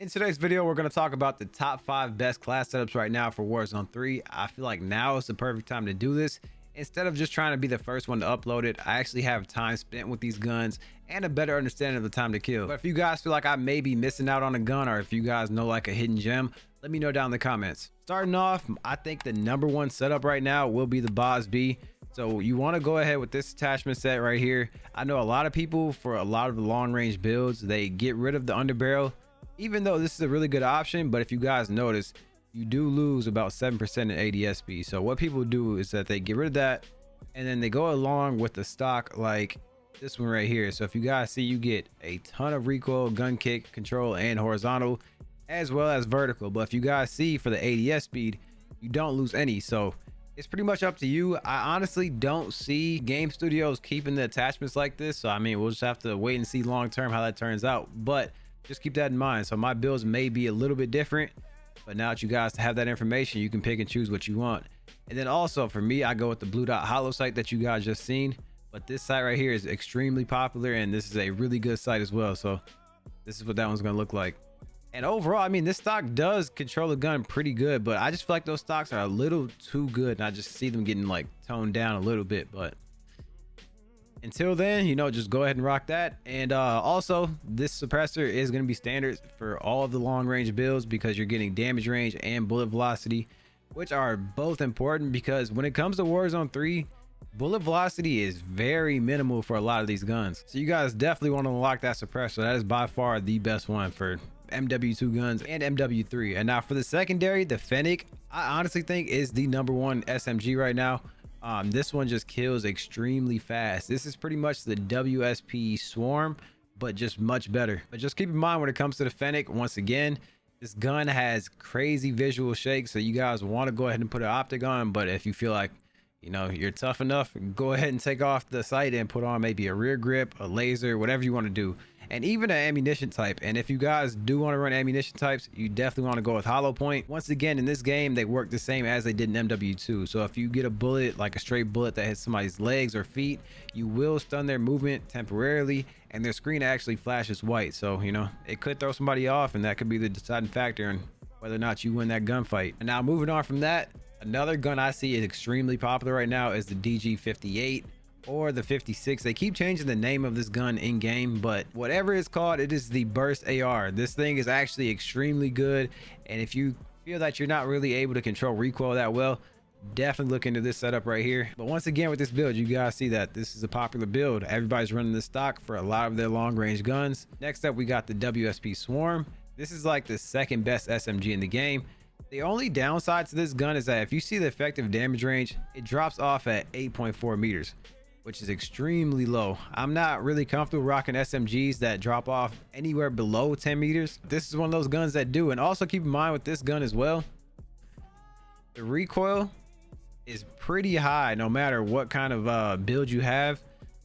In today's video, we're going to talk about the top 5 best class setups right now for Warzone 3. I feel like now is the perfect time to do this. Instead of just trying to be the first one to upload it, I actually have time spent with these guns and a better understanding of the time to kill. But if you guys feel like I may be missing out on a gun, or if you guys know like a hidden gem, let me know down in the comments. Starting off, I think the #1 setup right now will be the Boss B. So you want to go ahead with this attachment set right here. I know a lot of people, for a lot of the long range builds, they get rid of the underbarrel, even though this is a really good option. But if you guys notice, you do lose about 7% in ADS. So what people do is that they get rid of that and then they go along with the stock like this one right here. So if you guys see, you get a ton of recoil, gun kick, control, and horizontal, as well as vertical. But if you guys see, for the ADS speed, you don't lose any. So it's pretty much up to you. I honestly don't see game studios keeping the attachments like this. So I mean, we'll just have to wait and see long term how that turns out. But just keep that in mind. So my builds may be a little bit different, but now that you guys have that information, you can pick and choose what you want. And then also for me, I go with the blue dot hollow sight that you guys just seen. But this sight right here is extremely popular, and this is a really good sight as well. So this is what that one's gonna look like. And overall, I mean, this stock does control the gun pretty good, but I just feel like those stocks are a little too good, and I just see them getting like toned down a little bit. But until then, you know, just go ahead and rock that. And also, this suppressor is going to be standard for all of the long range builds, because you're getting damage range and bullet velocity, which are both important, because when it comes to Warzone 3, bullet velocity is very minimal for a lot of these guns. So you guys definitely want to unlock that suppressor. That is by far the best one for MW2 guns and MW3. And now for the secondary, the Fennec, I honestly think is the #1 SMG right now. This one just kills extremely fast. This is pretty much the WSP Swarm, but just much better. But just keep in mind, when it comes to the Fennec, once again, this gun has crazy visual shake, so you guys want to go ahead and put an optic on. But if you feel like, you know, you're tough enough, go ahead and take off the sight and put on maybe a rear grip, a laser, whatever you want to do, and even an ammunition type. And if you guys do want to run ammunition types, you definitely want to go with hollow point. Once again, in this game, they work the same as they did in MW2. So if you get a bullet, like a straight bullet that hits somebody's legs or feet, you will stun their movement temporarily, and their screen actually flashes white. So, you know, it could throw somebody off, and that could be the deciding factor in whether or not you win that gunfight. And now moving on from that, another gun I see is extremely popular right now is the DG58 or the 56. They keep changing the name of this gun in game, but whatever it's called, it is the burst AR. This thing is actually extremely good, and if you feel that you're not really able to control recoil that well, definitely look into this setup right here. But once again, with this build, you guys see that this is a popular build. Everybody's running this stock for a lot of their long range guns. Next up, we got the WSP Swarm. This is like the second best SMG in the game. The only downside to this gun is that if you see the effective damage range, it drops off at 8.4 meters, which is extremely low. I'm not really comfortable rocking SMGs that drop off anywhere below 10 meters. This is one of those guns that do. And also keep in mind with this gun as well, the recoil is pretty high no matter what kind of build you have.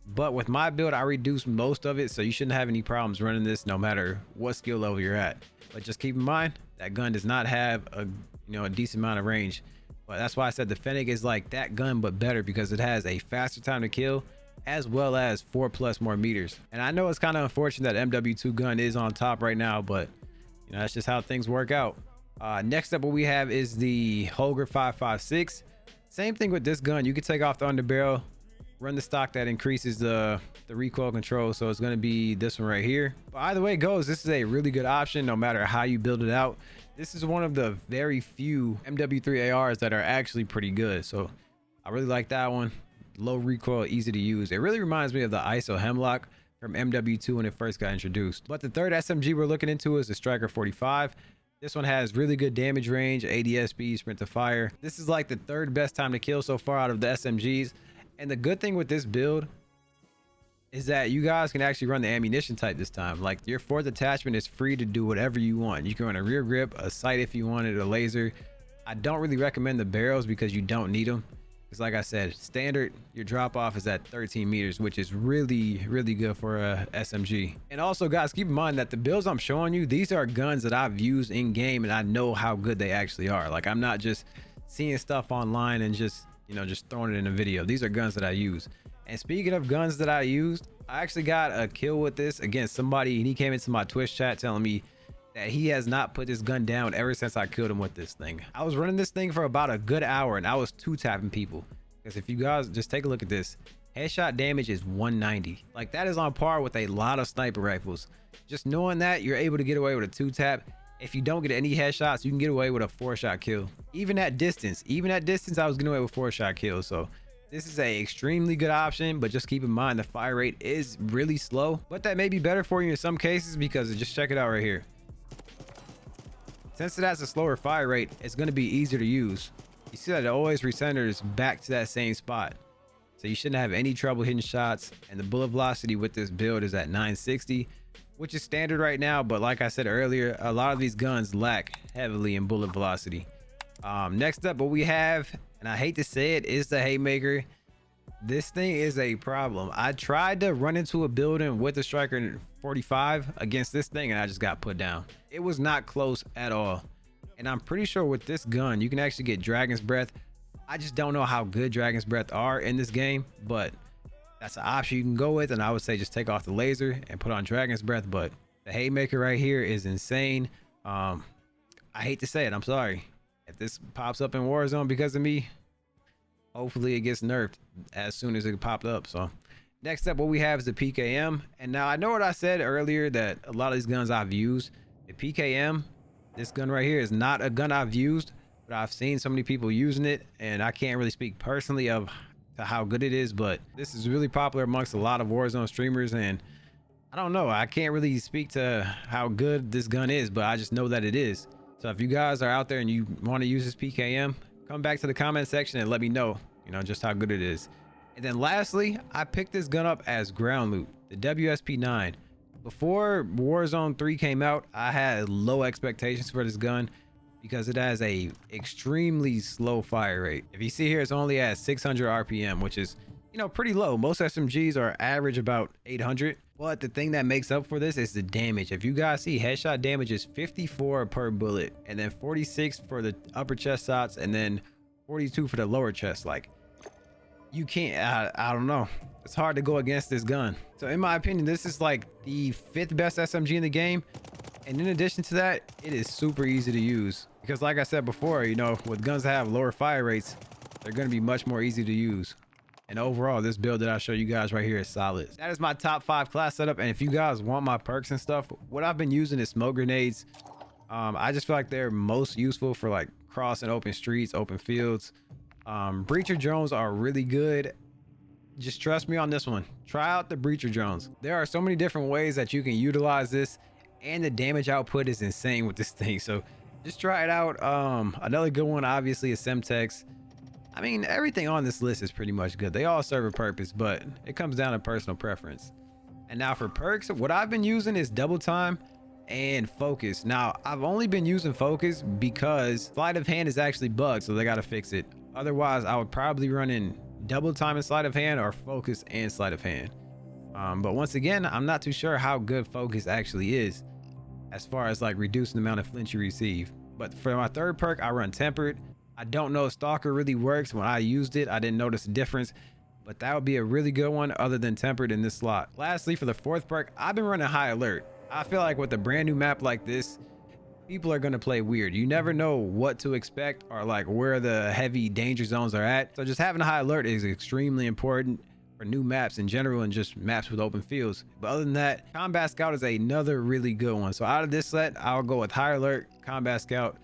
But with my build, I reduced most of it, so you shouldn't have any problems running this no matter what skill level you're at. But just keep in mind, that gun does not have a decent amount of range. But that's why I said the Fennec is like that gun but better, because it has a faster time to kill as well as 4+ more meters. And I know it's kind of unfortunate that MW2 gun is on top right now, but you know, that's just how things work out. Next up, what we have is the Holger 5.56. Same thing with this gun. You can take off the underbarrel, run the stock that increases the recoil control. So it's going to be this one right here. But either way it goes, this is a really good option no matter how you build it out. This is one of the very few MW3 ARs that are actually pretty good. So I really like that one. Low recoil, easy to use. It really reminds me of the ISO Hemlock from MW2 when it first got introduced. But the third SMG we're looking into is the Striker 45. This one has really good damage range, ADS speed, sprint to fire. This is like the third best time to kill so far out of the SMGs. And the good thing with this build is that you guys can actually run the ammunition type this time. Like, your fourth attachment is free to do whatever you want. You can run a rear grip, a sight if you wanted, a laser. I don't really recommend the barrels because you don't need them. Because like I said, standard, your drop off is at 13 meters, which is really good for a SMG. And also guys, keep in mind that the builds I'm showing you, these are guns that I've used in game, and I know how good they actually are. Like, I'm not just seeing stuff online and just throwing it in a video. These are guns that I use. And speaking of guns that I used, I actually got a kill with this against somebody, and he came into my Twitch chat telling me that he has not put this gun down ever since I killed him with this thing. I was running this thing for about a good hour and I was two tapping people. Because if you guys just take a look at this, headshot damage is 190. Like, that is on par with a lot of sniper rifles. Just knowing that you're able to get away with a two tap. If you don't get any headshots, you can get away with a 4-shot kill. Even at distance I was getting away with 4-shot kills. So this is a extremely good option, but just keep in mind the fire rate is really slow, but that may be better for you in some cases, because just check it out right here. Since it has a slower fire rate, it's going to be easier to use. You see that it always recenters back to that same spot, so you shouldn't have any trouble hitting shots. And the bullet velocity with this build is at 960, which is standard right now, but like I said earlier, a lot of these guns lack heavily in bullet velocity. Next up, what we have, and I hate to say it, is the haymaker. This thing is a problem. I tried to run into a building with a striker 45 against this thing and I just got put down. It was not close at all. And I'm pretty sure with this gun you can actually get Dragon's Breath. I just don't know how good Dragon's Breath are in this game, but that's an option you can go with. And I would say just take off the laser and put on Dragon's Breath. But the haymaker right here is insane. I hate to say it, I'm sorry if this pops up in Warzone because of me. Hopefully it gets nerfed as soon as it popped up. So next up, what we have is the PKM. And now I know what I said earlier, that a lot of these guns I've used. The PKM, this gun right here, is not a gun I've used, but I've seen so many people using it, and I can't really speak personally of to how good it is, but this is really popular amongst a lot of Warzone streamers. And I don't know, I can't really speak to how good this gun is, but I just know that it is. So if you guys are out there and you want to use this PKM, come back to the comment section and let me know, just how good it is. And then lastly, I picked this gun up as ground loot, the WSP9. Before Warzone 3 came out, I had low expectations for this gun because it has a extremely slow fire rate. If you see here, it's only at 600 RPM, which is, pretty low. Most SMGs are average about 800. But the thing that makes up for this is the damage. If you guys see, headshot damage is 54 per bullet, and then 46 for the upper chest shots, and then 42 for the lower chest. Like, you can't, I don't know. It's hard to go against this gun. So in my opinion, this is like the 5th best SMG in the game. And in addition to that, it is super easy to use. Because like I said before, with guns that have lower fire rates, they're going to be much more easy to use. And overall, this build that I show you guys right here is solid. That is my top 5 class setup. And if you guys want my perks and stuff, what I've been using is smoke grenades. I just feel like they're most useful for like crossing open streets, open fields. Breacher drones are really good. Just trust me on this one. Try out the breacher drones. There are so many different ways that you can utilize this, and the damage output is insane with this thing. So just try it out. Another good one obviously is Semtex. I mean, everything on this list is pretty much good. They all serve a purpose, but it comes down to personal preference. And now for perks, what I've been using is double time and focus. Now I've only been using focus because sleight of hand is actually bugged, so they got to fix it. Otherwise I would probably run in double time and sleight of hand, or focus and sleight of hand. But once again, I'm not too sure how good focus actually is as far as like reducing the amount of flinch you receive. But for my third perk, I run tempered. I don't know if stalker really works. When I used it, I didn't notice a difference, but that would be a really good one other than tempered in this slot. Lastly, for the fourth perk, I've been running high alert. I feel like with a brand new map like this, people are going to play weird. You never know what to expect or like where the heavy danger zones are at. So just having a high alert is extremely important for new maps in general and just maps with open fields. But other than that, Combat Scout is another really good one. So out of this set, I'll go with high alert, Combat Scout.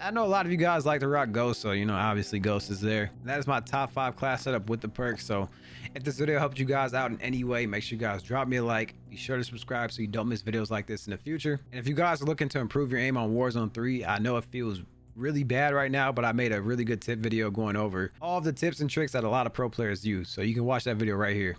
I know a lot of you guys like to rock Ghost, so obviously Ghost is there. And that is my top 5 class setup with the perks. So if this video helped you guys out in any way, make sure you guys drop me a like. Be sure to subscribe so you don't miss videos like this in the future. And if you guys are looking to improve your aim on Warzone 3, I know it feels really bad right now, but I made a really good tip video going over all of the tips and tricks that a lot of pro players use. So you can watch that video right here.